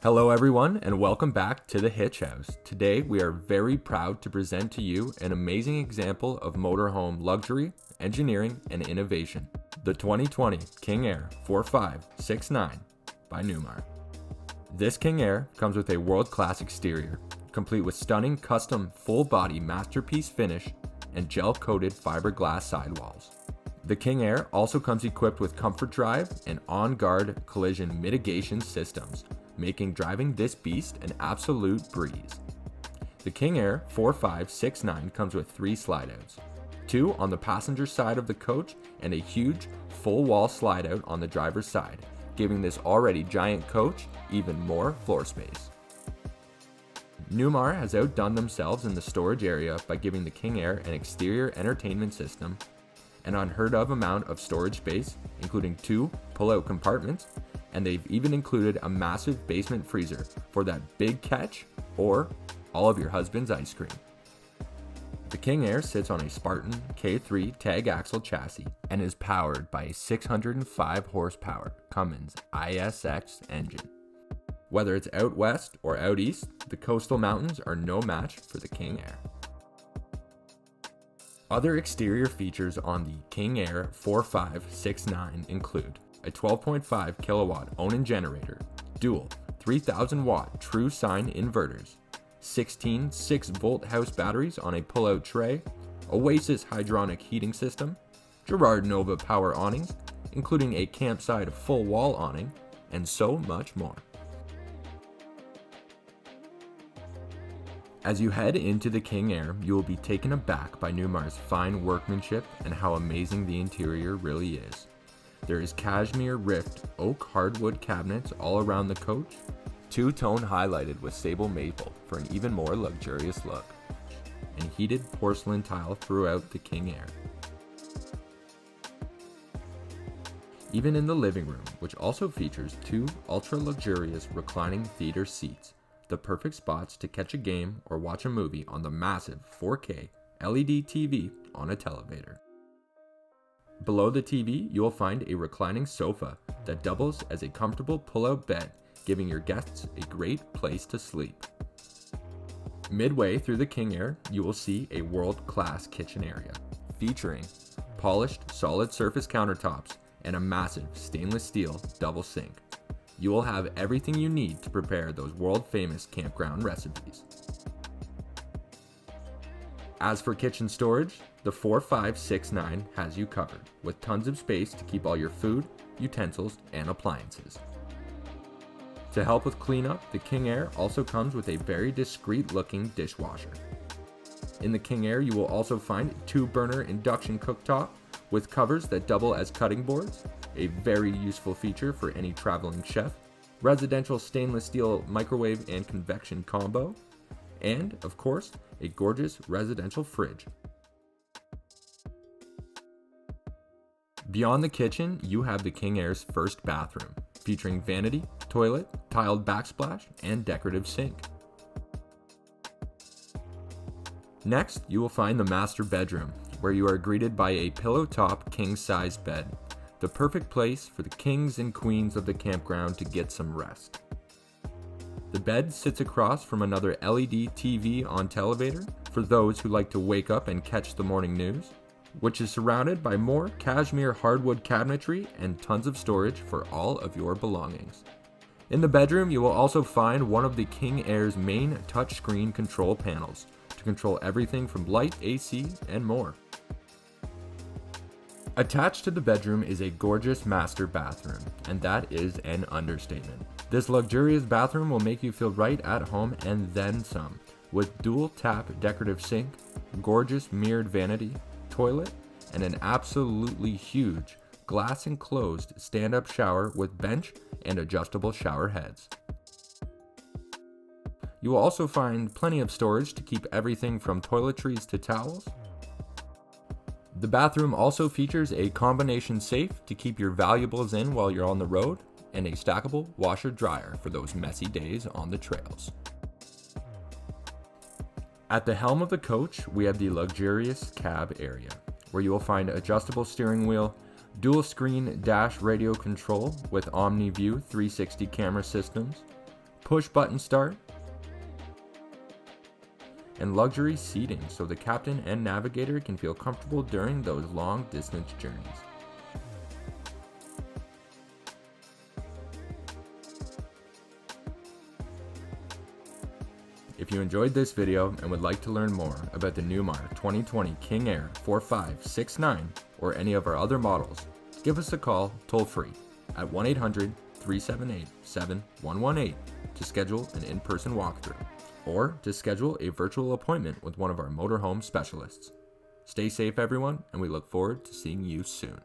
Hello everyone and welcome back to the Hitch House. Today we are very proud to present to you an amazing example of motorhome luxury, engineering, and innovation. The 2020 King Aire 4569 by NEWMAR'S. This King Aire comes with a world-class exterior, complete with stunning custom full-body masterpiece finish and gel-coated fiberglass sidewalls. The King Aire also comes equipped with comfort drive and on-guard collision mitigation systems, making driving this beast an absolute breeze. The King Aire 4569 comes with 3 slide-outs, 2 on the passenger side of the coach and a huge full-wall slide-out on the driver's side, giving this already giant coach even more floor space. NEWMAR'S has outdone themselves in the storage area by giving the King Aire an exterior entertainment system, an unheard of amount of storage space, including 2 pull-out compartments, and they've even included a massive basement freezer for that big catch or all of your husband's ice cream. The King Aire sits on a Spartan K3 tag axle chassis and is powered by a 605 horsepower Cummins ISX engine. Whether it's out west or out east, the coastal mountains are no match for the King Aire. Other exterior features on the King Aire 4569 include a 12.5 kilowatt Onan Generator, dual 3000 watt true sine inverters, 16 6-volt house batteries on a pullout tray, Oasis hydronic heating system, Girard Nova power awnings, including a campsite full wall awning, and so much more. As you head into the King Aire, you will be taken aback by NEWMAR'S fine workmanship and how amazing the interior really is. There is Cashmere rift oak hardwood cabinets all around the coach, 2-tone highlighted with sable maple for an even more luxurious look, and heated porcelain tile throughout the King Aire. Even in the living room, which also features 2 ultra-luxurious reclining theater seats, the perfect spots to catch a game or watch a movie on the massive 4K LED TV on a televator. Below the TV, you will find a reclining sofa that doubles as a comfortable pull-out bed, giving your guests a great place to sleep. Midway through the King Aire, you will see a world-class kitchen area, featuring polished solid surface countertops and a massive stainless steel double sink. You will have everything you need to prepare those world-famous campground recipes. As for kitchen storage, the 4569 has you covered, with tons of space to keep all your food, utensils, and appliances. To help with cleanup, the King Aire also comes with a very discreet-looking dishwasher. In the King Aire, you will also find a 2-burner induction cooktop with covers that double as cutting boards, a very useful feature for any traveling chef, residential stainless steel microwave and convection combo, and, of course, a gorgeous residential fridge. Beyond the kitchen, you have the King Aire's first bathroom, featuring vanity, toilet, tiled backsplash, and decorative sink. Next, you will find the master bedroom, where you are greeted by a pillow-top king-size bed, the perfect place for the kings and queens of the campground to get some rest. The bed sits across from another LED TV on televator for those who like to wake up and catch the morning news, which is surrounded by more Cashmere hardwood cabinetry and tons of storage for all of your belongings. In the bedroom, you will also find one of the King Aire's main touchscreen control panels to control everything from light, AC, and more. Attached to the bedroom is a gorgeous master bathroom, and that is an understatement. This luxurious bathroom will make you feel right at home and then some, with dual tap decorative sink, gorgeous mirrored vanity, toilet, and an absolutely huge glass enclosed stand-up shower with bench and adjustable shower heads. You will also find plenty of storage to keep everything from toiletries to towels. The bathroom also features a combination safe to keep your valuables in while you're on the road, and a stackable washer dryer for those messy days on the trails. At the helm of the coach, we have the luxurious cab area, where you will find adjustable steering wheel, dual screen dash radio control with OmniView 360 camera systems, push button start, and luxury seating so the captain and navigator can feel comfortable during those long distance journeys. If you enjoyed this video and would like to learn more about the NEWMAR 2020 King Aire 4569 or any of our other models, give us a call toll free at 1-800-378-7118 to schedule an in-person walkthrough or to schedule a virtual appointment with one of our motorhome specialists. Stay safe everyone, and we look forward to seeing you soon.